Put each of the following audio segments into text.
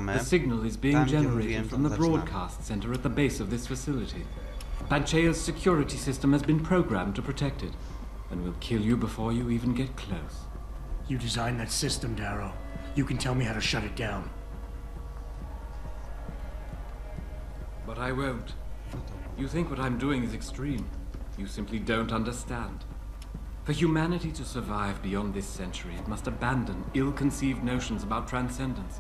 The signal is being generated from the broadcast center at the base of this facility. Panchea's security system has been programmed to protect it, and will kill you before you even get close. You designed that system, Darrow. You can tell me how to shut it down. But I won't. You think what I'm doing is extreme. You simply don't understand. For humanity to survive beyond this century, it must abandon ill-conceived notions about transcendence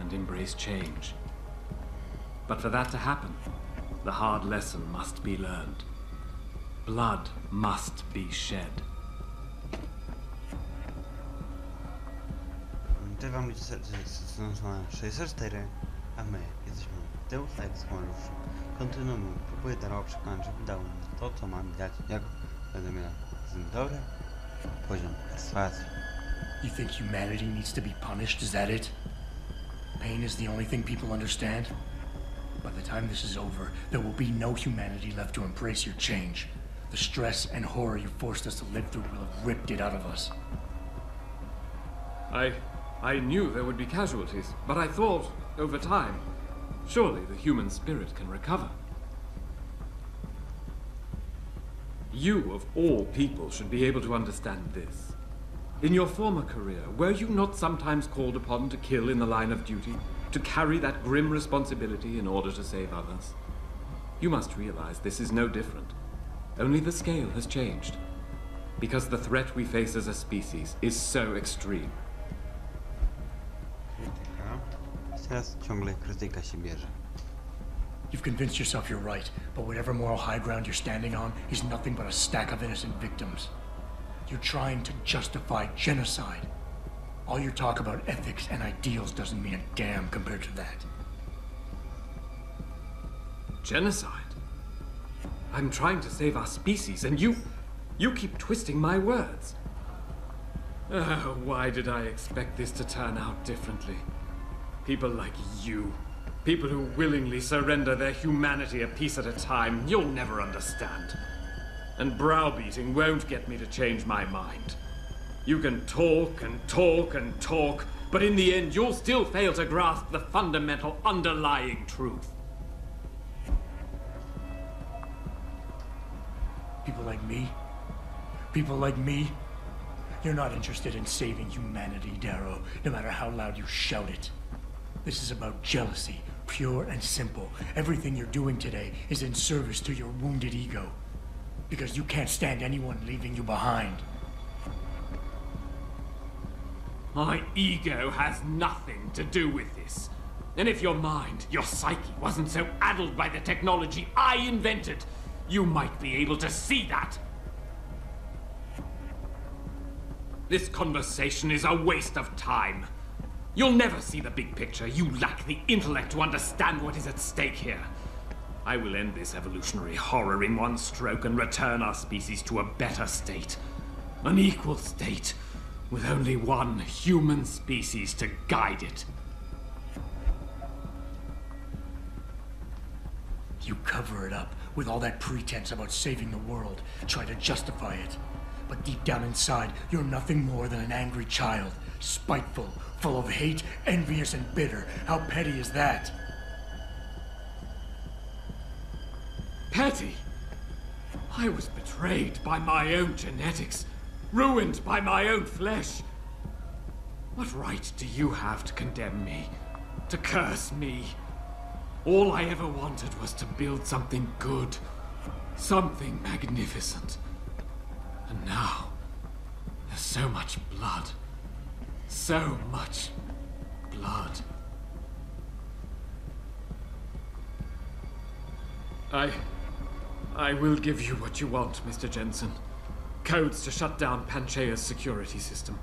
and embrace change. But for that to happen, the hard lesson must be learned. Blood must be shed. Wam ludzie są 64, a my jesteśmy Deus Ex Machina. Kontynuujmy. Próbuję Darrowa przekonać, żeby dał mi to, co mam dać, jak będę miał z nim dobry poziom satisfakcji. You think humanity needs to be punished? Is that it? Pain is the only thing people understand? By the time this is over, there will be no humanity left to embrace your change. The stress and horror you forced us to live through will have ripped it out of us. I knew there would be casualties, but I thought, over time, surely the human spirit can recover. You, of all people, should be able to understand this. In your former career, were you not sometimes called upon to kill in the line of duty? To carry that grim responsibility in order to save others? You must realize this is no different. Only the scale has changed. Because the threat we face as a species is so extreme. Teraz ciągle krytyka się bierze. You've convinced yourself you're right, but whatever moral high ground you're standing on is nothing but a stack of innocent victims. You're trying to justify genocide. All your talk about ethics and ideals doesn't mean a damn compared to that. Genocide? I'm trying to save our species, and you keep twisting my words. Why did I expect this to turn out differently? People like you, people who willingly surrender their humanity a piece at a time, you'll never understand. And browbeating won't get me to change my mind. You can talk and talk and talk, but in the end you'll still fail to grasp the fundamental underlying truth. People like me? People like me? You're not interested in saving humanity, Darrow, no matter how loud you shout it. This is about jealousy, pure and simple. Everything you're doing today is in service to your wounded ego. Because you can't stand anyone leaving you behind. My ego has nothing to do with this. And if your mind, your psyche, wasn't so addled by the technology I invented, you might be able to see that. This conversation is a waste of time. You'll never see the big picture. You lack the intellect to understand what is at stake here. I will end this evolutionary horror in one stroke and return our species to a better state. An equal state, with only one human species to guide it. You cover it up with all that pretense about saving the world, try to justify it. But deep down inside, you're nothing more than an angry child, spiteful, full of hate, envious and bitter. How petty is that? Petty? I was betrayed by my own genetics, ruined by my own flesh. What right do you have to condemn me, to curse me? All I ever wanted was to build something good, something magnificent. And now, there's so much blood. So much blood. I will give you what you want, Mr. Jensen. Codes to shut down Panchea's security system.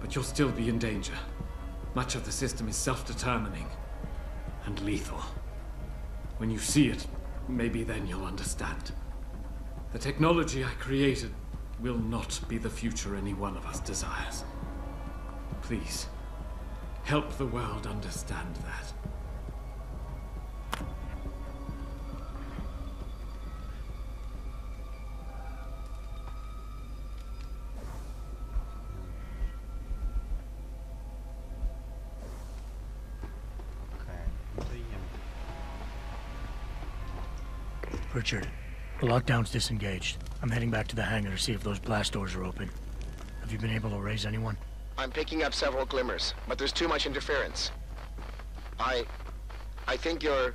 But you'll still be in danger. Much of the system is self-determining and lethal. When you see it, maybe then you'll understand. The technology I created will not be the future any one of us desires. Please, help the world understand that. Richard, the lockdown's disengaged. I'm heading back to the hangar to see if those blast doors are open. Have you been able to raise anyone? I'm picking up several glimmers, but there's too much interference. I think you're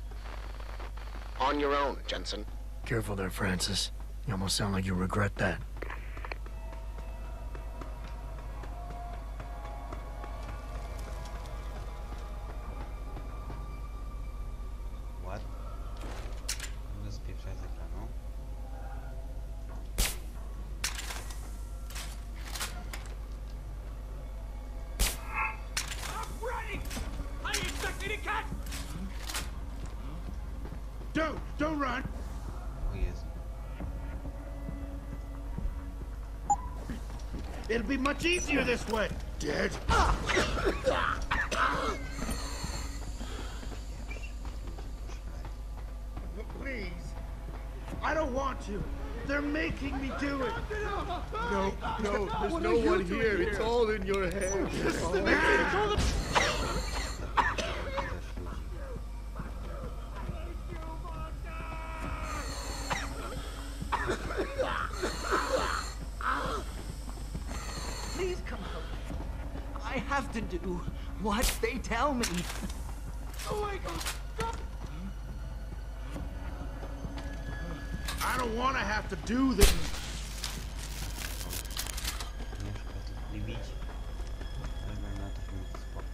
on your own, Jensen. Careful there, Francis. You almost sound like you regret that. What? Nie spieprzaj z ekranu. I'm ready! I expect me to catch! Don't run! O Jezu. It'll be much easier this way. Dead? Please. I don't want to. They're making me do it. No, there's no one here. It's all in your head. Please come out. I have to do what they tell me. Oh my God! Stop! I don't want to have to do this. Nie szkodliwi bić. Wezmę na to film spoko.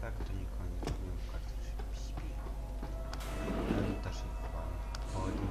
Tak to nie koniec. Nie ukarty się śpi. Ale też ich powodzi.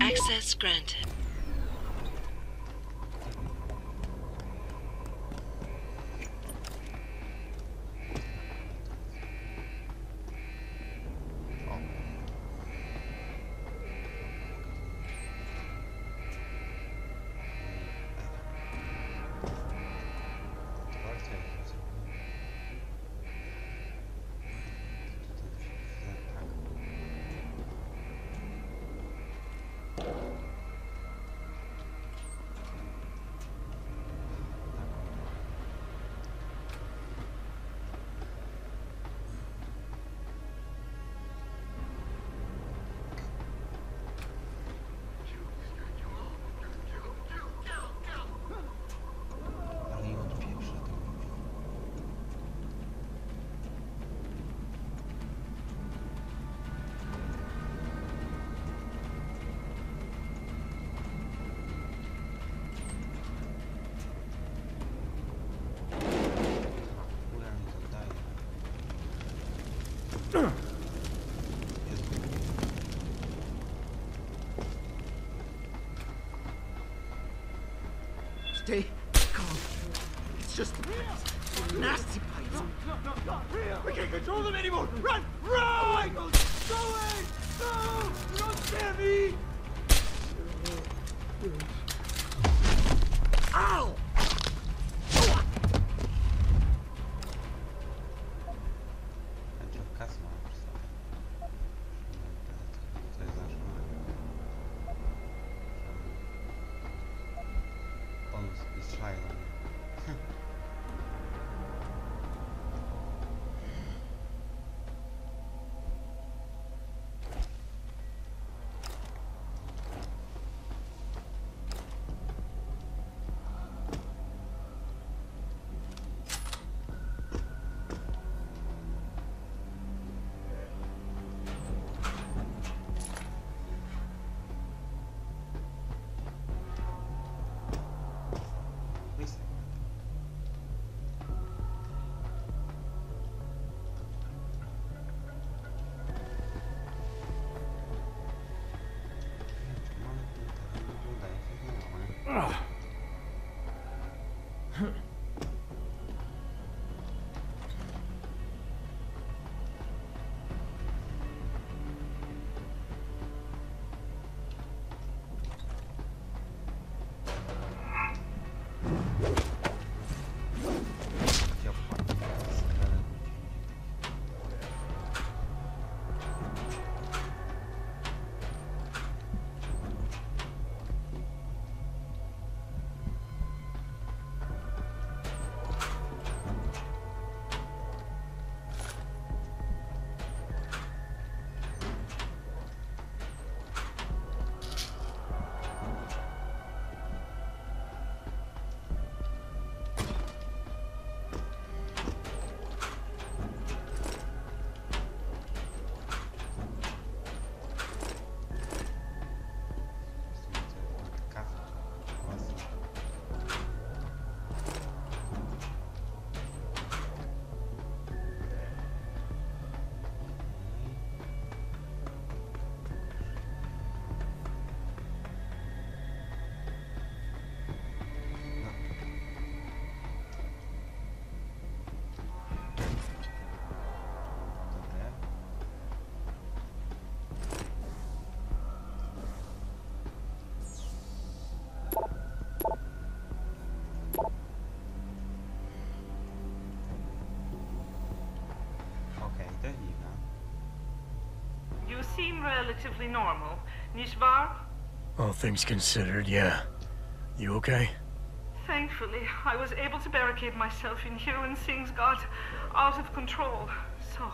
Access granted. Stay calm. It's just the nasty bites. We can't control them anymore! Run! Run! Go away! No! Don't scare me! Ow! Będzie kasma po prostu. Co jest nasz bonus i strzelają na mnie. You seem relatively normal, nicht wahr? All things considered, yeah. You okay? Thankfully, I was able to barricade myself in here when things got out of control. So,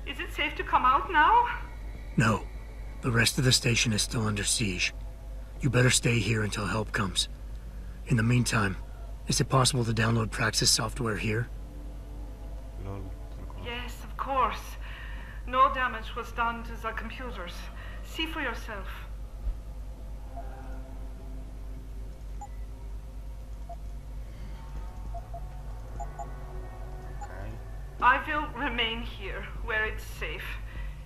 is it safe to come out now? No. The rest of the station is still under siege. You better stay here until help comes. In the meantime, is it possible to download Praxis software here? Yes, of course. No damage was done to the computers. See for yourself. I will remain here, where it's safe.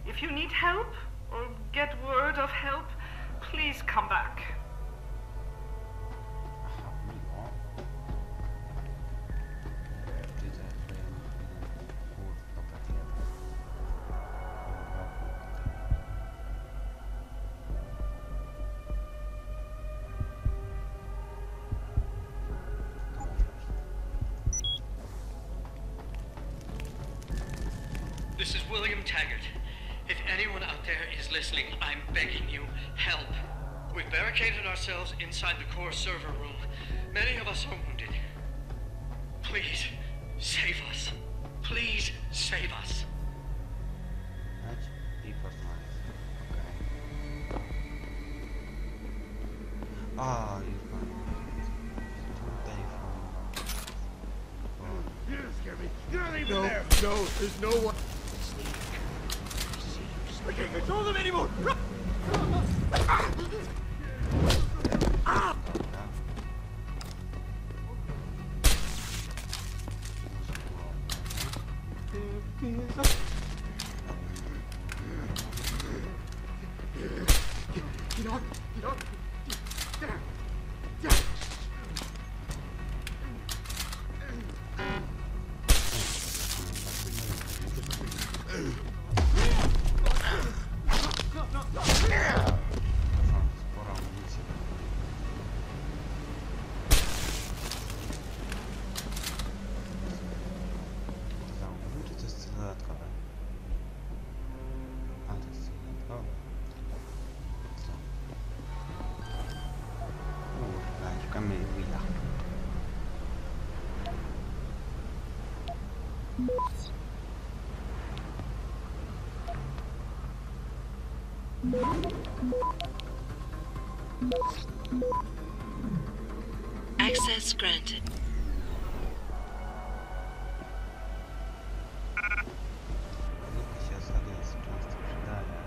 If you need help, or get word of help, please come back. This is William Taggart. If anyone out there is listening, I'm begging you, help. We've barricaded ourselves inside the core server room. Many of us are wounded. Please, save us. Please, save us. Let's be personalized. Okay. Ah, you're fine. You didn't scare me. You're not even there. No, there's no one. I can't control them anymore. Ah! Get on, get on. There. There. Access granted. Сейчас Алиса просто ждали.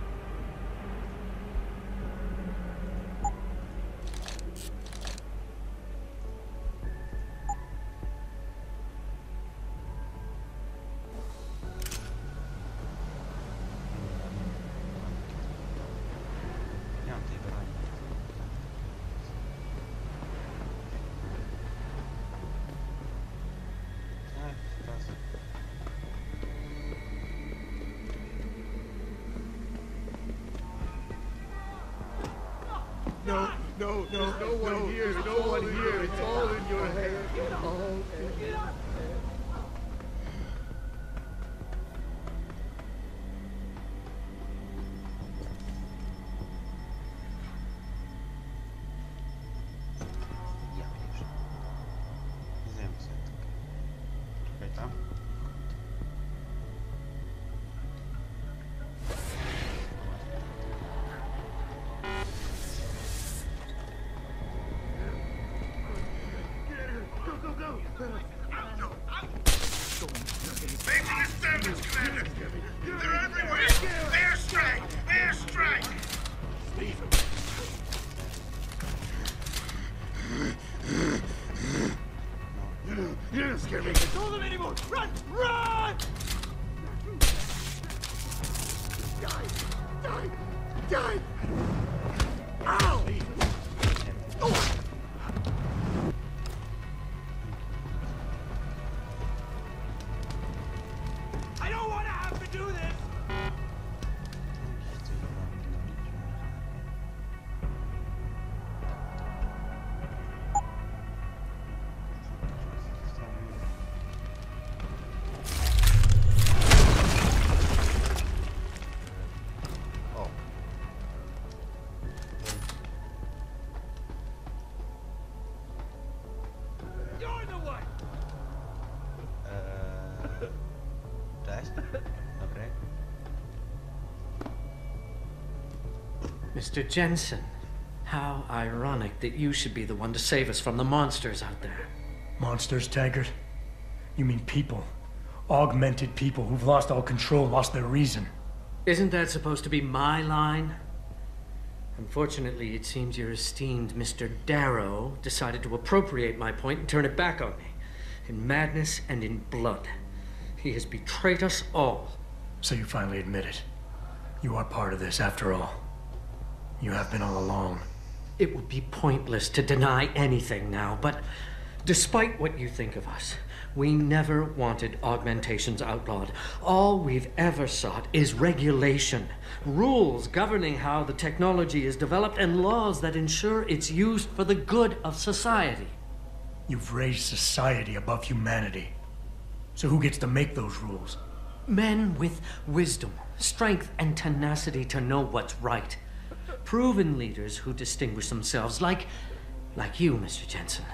No, there's no one here. There's no one here. It's all in your head. All in your head. Я вижу. Займемся этим. Чекай там. Making a sandwich, Commander! They're everywhere! Airstrike! Airstrike! You don't scare me! Don't them anymore! Run! Run! Die! Die! Die! Ow! Oh! I don't want to have to do this! You're the one! Cześć. Dobry. Mr. Jensen, how ironic that you should be the one to save us from the monsters out there. Monsters, Taggart? You mean people. Augmented people who've lost all control, lost their reason. Isn't that supposed to be my line? Unfortunately, it seems your esteemed Mr. Darrow decided to appropriate my point and turn it back on me. In madness and in blood. He has betrayed us all. So you finally admit it. You are part of this, after all. You have been all along. It would be pointless to deny anything now, but despite what you think of us, we never wanted augmentations outlawed. All we've ever sought is regulation, rules governing how the technology is developed, and laws that ensure its use for the good of society. You've raised society above humanity. So who gets to make those rules? Men with wisdom, strength, and tenacity to know what's right. Proven leaders who distinguish themselves, like you, Mr. Jensen.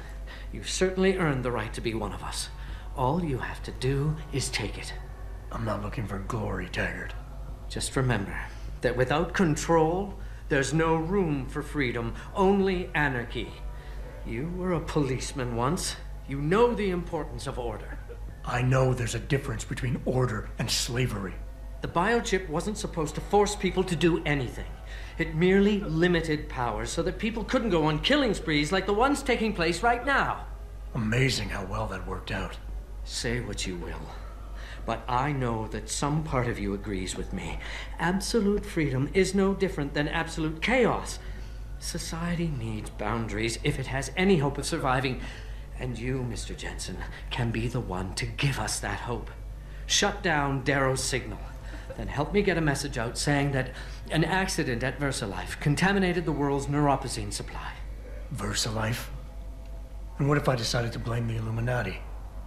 You've certainly earned the right to be one of us. All you have to do is take it. I'm not looking for glory, Taggart. Just remember that without control, there's no room for freedom, only anarchy. You were a policeman once. You know the importance of order. I know there's a difference between order and slavery. The biochip wasn't supposed to force people to do anything. It merely limited powers so that people couldn't go on killing sprees like the ones taking place right now. Amazing how well that worked out. Say what you will, but I know that some part of you agrees with me. Absolute freedom is no different than absolute chaos. Society needs boundaries if it has any hope of surviving, and you, Mr. Jensen, can be the one to give us that hope. Shut down Darrow's signal, then help me get a message out saying that an accident at VersaLife contaminated the world's neuropozyne supply. VersaLife? And what if I decided to blame the Illuminati?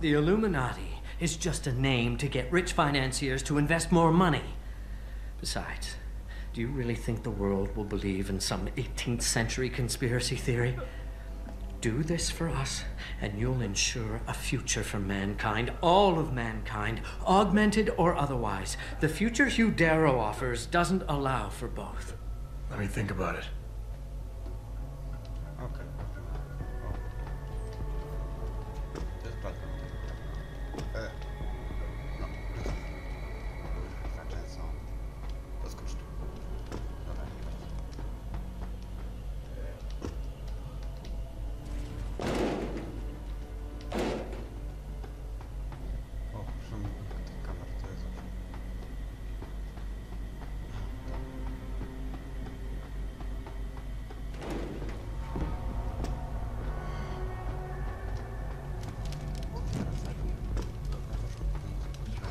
The Illuminati is just a name to get rich financiers to invest more money. Besides, do you really think the world will believe in some 18th century conspiracy theory? Do this for us, and you'll ensure a future for mankind, all of mankind, augmented or otherwise. The future Hugh Darrow offers doesn't allow for both. Let me think about it. Okej. O. To jest bardzo. No, za często. To z kosztu. Dobra, nie będzie. O, szum tych kamer, to jest dobrze.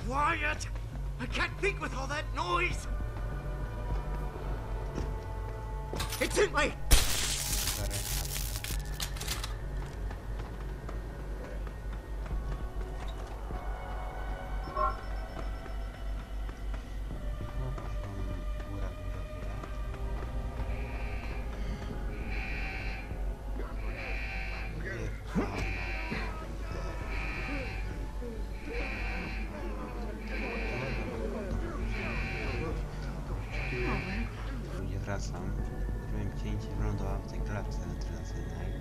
Quiet! I can't think with all that noise! It's in my... Wracam. Zrobiłem cięcie, wylądowałem w tej klatce wentylacyjnej.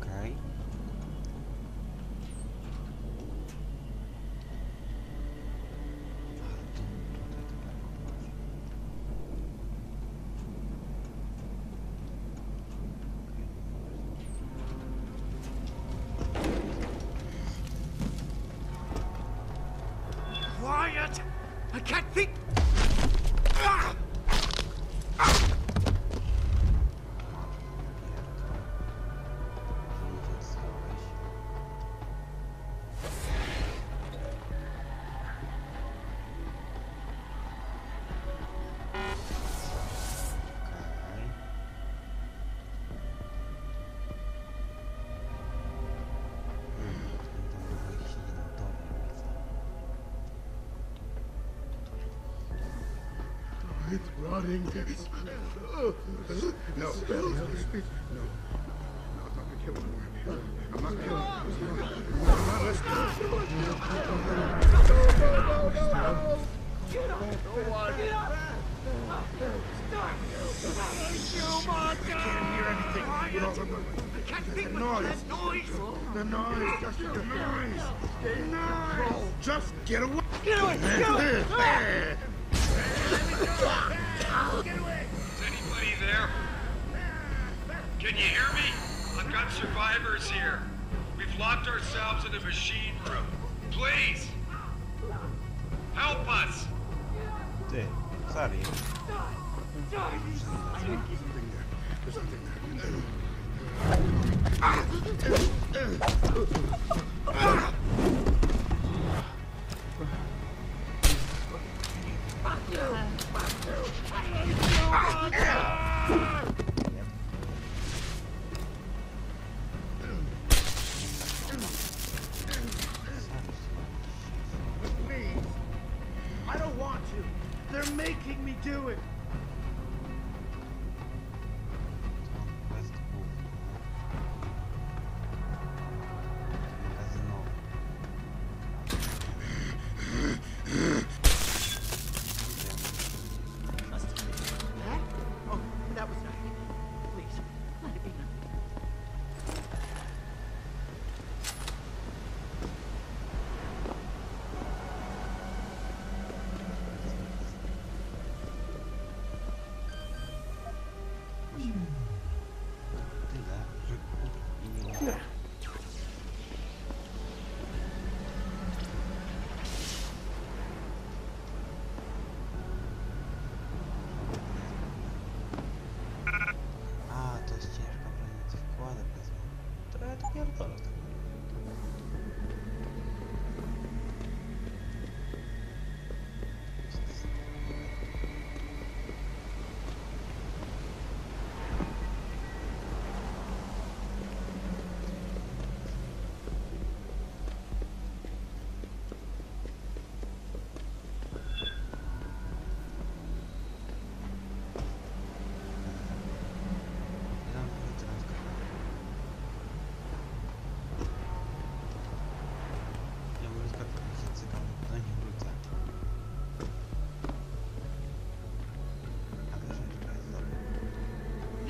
Okej. Quiet! I can't think... Ah! It's rotting. No, no, I'm not gonna kill him. I'm not killing him. I'm not listening. No. Get up! Get up! Stop! I can't hear anything. I can't think with all that noise! The noise, just the noise. The noise. Just get away. Get away! Get away! Is anybody there? Can you hear me? I've got survivors here. We've locked ourselves in a machine room. Please! Help us! Ty, Sarif. There's something Please. I don't want to. They're making me do it.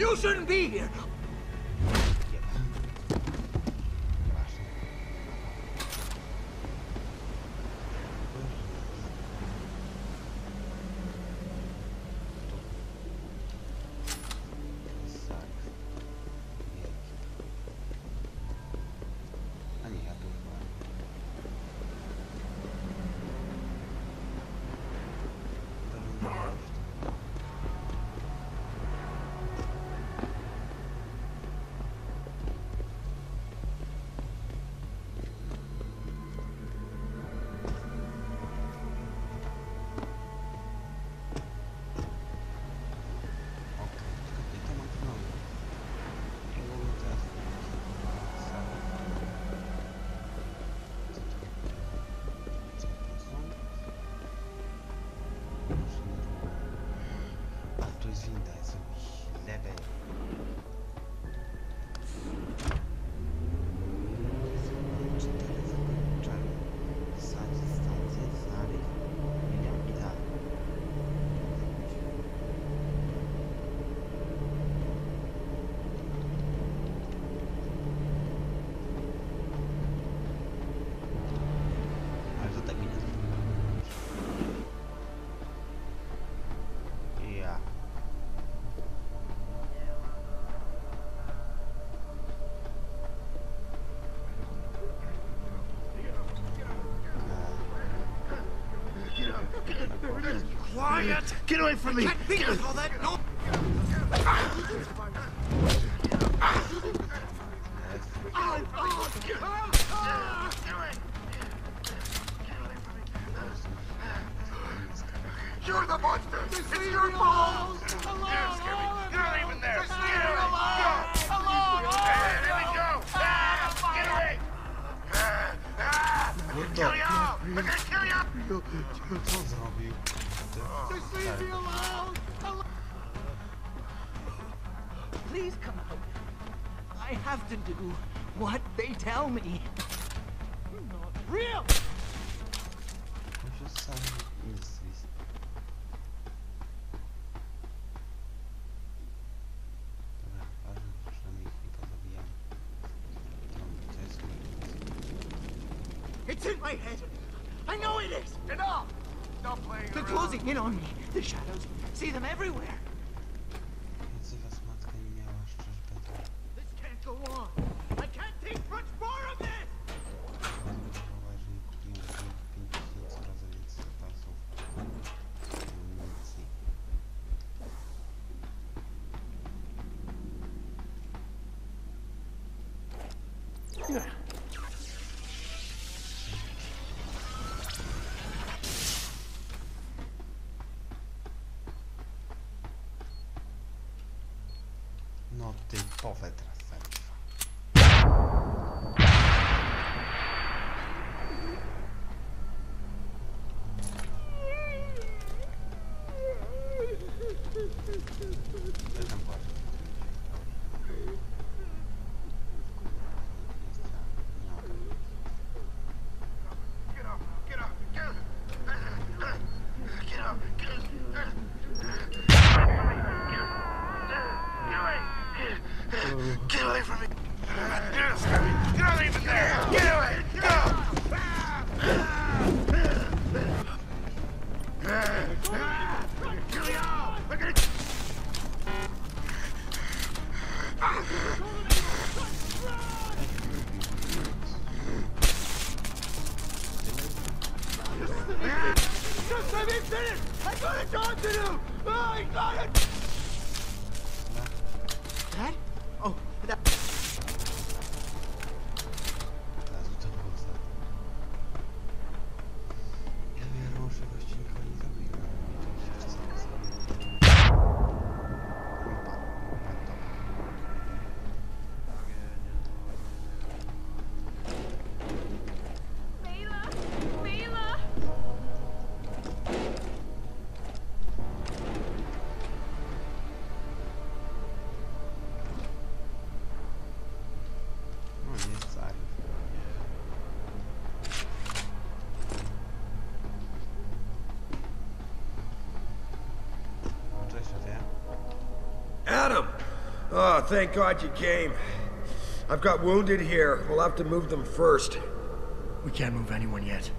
You shouldn't be here. Quiet! Get away from me! Can't think with all that noise. You're the monster! It's your fault! You're not even there! Get away! Get away! Kill you all! I'm gonna kill you! Co zrobił? Just leave me alone! Please come out. I have to do what they tell me. Not real! Muszę sam zwisł. Dobra, ważne, że przynajmniej ich nie pozabijamy. To jest It's in my head. I know it is. Enough! Stop playing They're around. closing in on me. The shadows. See them everywhere. Więcej was matka nie miała, szczerze pytam. This can't go on. I can't take much more of this. Bardzo żałuję, że nie kupiłem 5000 razy więcej zapasów amunicji. No typowe teraz Sarifa. Co tam płacze? Get up! Get up! Get up! Get up! Get away! Get away from me! You're not even there! Get away! Go! Kill you all! I'm gonna... Just let me finish! I got a job to do! Oh, I got it! That? Oh, that. Teraz to było za... Ja wiem, że gościnko nie zabiłem. To jest coś, co Grupa. Mela! Mela! Oh, thank God you came. I've got wounded here. We'll have to move them first. We can't move anyone yet.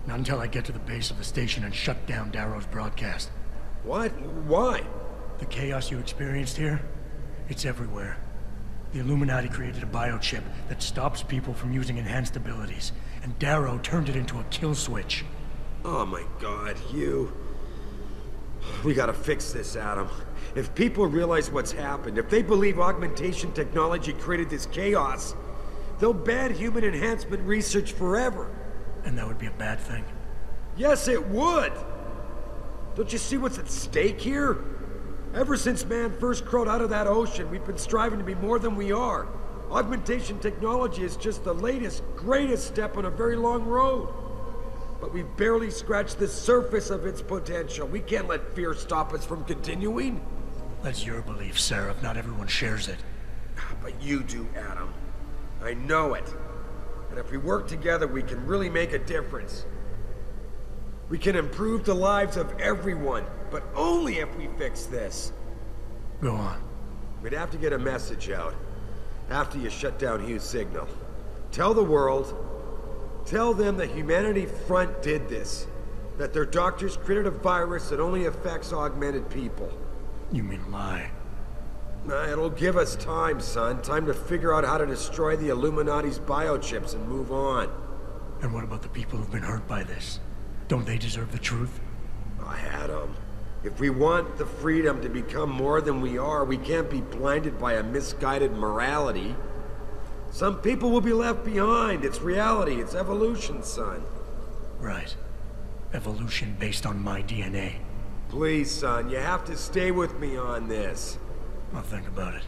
Not until I get to the base of the station and shut down Darrow's broadcast. What? Why? The chaos you experienced here, it's everywhere. The Illuminati created a biochip that stops people from using enhanced abilities, and Darrow turned it into a kill switch. Oh my God, you... We gotta fix this, Adam. If people realize what's happened, if they believe augmentation technology created this chaos, they'll ban human enhancement research forever. And that would be a bad thing? Yes, it would! Don't you see what's at stake here? Ever since man first crawled out of that ocean, we've been striving to be more than we are. Augmentation technology is just the latest, greatest step on a very long road. But we've barely scratched the surface of its potential. We can't let fear stop us from continuing. That's your belief, Sarif. Not everyone shares it. But you do, Adam. I know it. And if we work together, we can really make a difference. We can improve the lives of everyone, but only if we fix this. Go on. We'd have to get a message out after you shut down Hugh's signal. Tell the world, tell them the Humanity Front did this. That their doctors created a virus that only affects augmented people. You mean lie? It'll give us time, son. Time to figure out how to destroy the Illuminati's biochips and move on. And what about the people who've been hurt by this? Don't they deserve the truth? Adam, if we want the freedom to become more than we are, we can't be blinded by a misguided morality. Some people will be left behind. It's reality. It's evolution, son. Right. Evolution based on my DNA. Please, son, you have to stay with me on this. I'll think about it.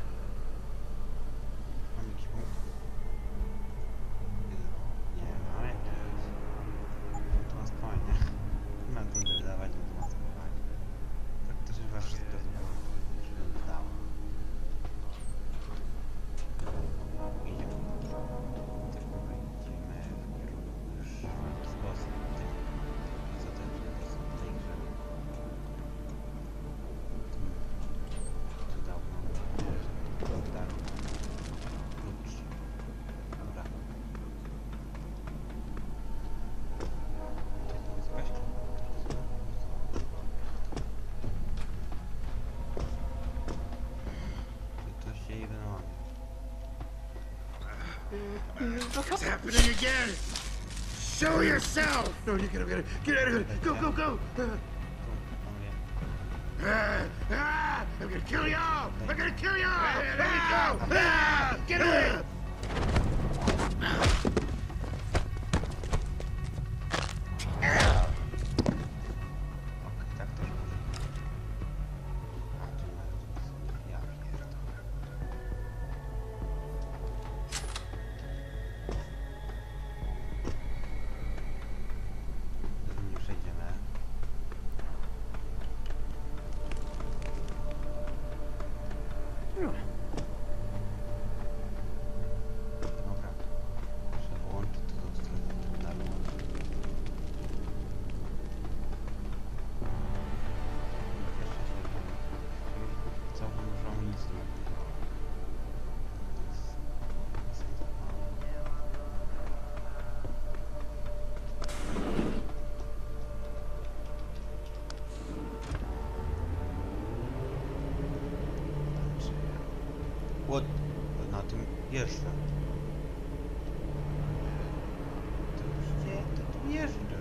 It's happening again! Show yourself! No, you get it. Get out of here! Go, go, go! I'm gonna kill you all! I'm gonna kill you all! Let me go! Get away! What? Na tym jeszcze. To tu jeszcze.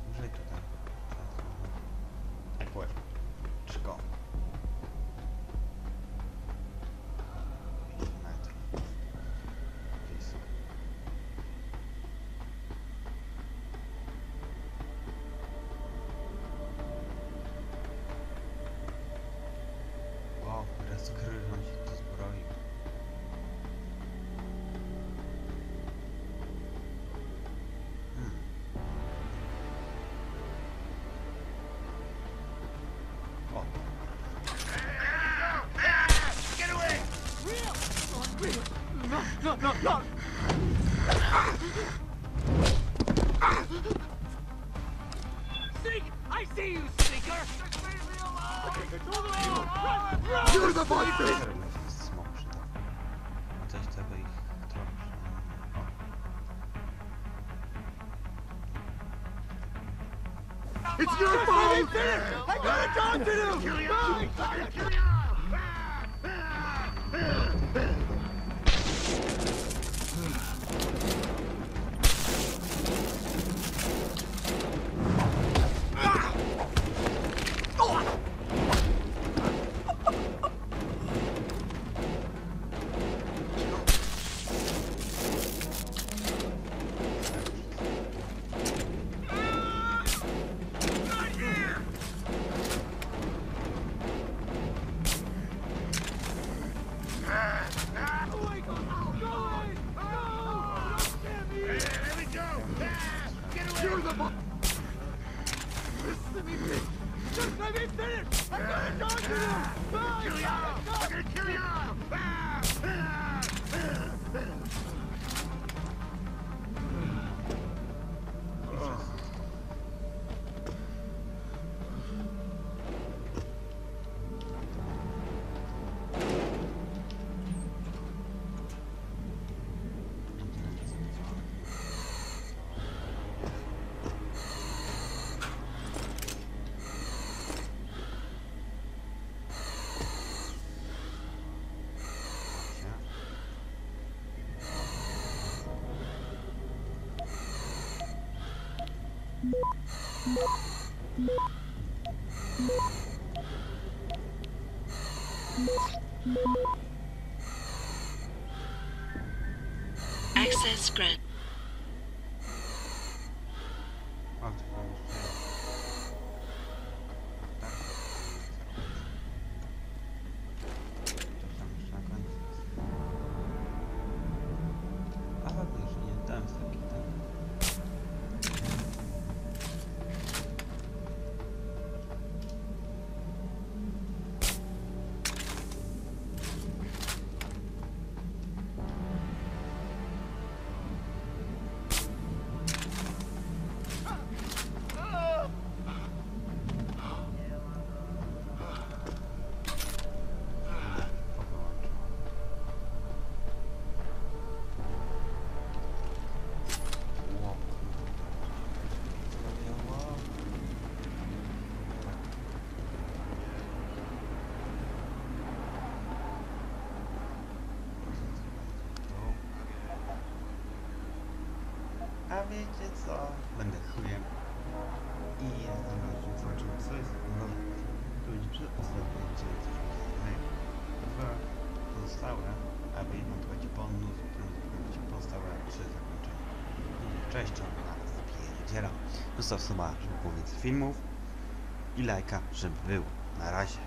Może tutaj. Tak właśnie. Czego? Smok przydał. A coś trzeba ich trochę... It's your fault! I gotta talk to them! Access granted. A wiecie co? Będę chujem. I jestem na tym zobaczymy co jest nowe. To będzie przedostatnie odcinek. Dwa pozostałe, a jedno to będzie bonus, którym będzie pozostałe 3 zakończenia. Cześć, na nas zapierdziela. Zostaw suba, żeby było więcej filmów. I lajka, żeby był. Na razie.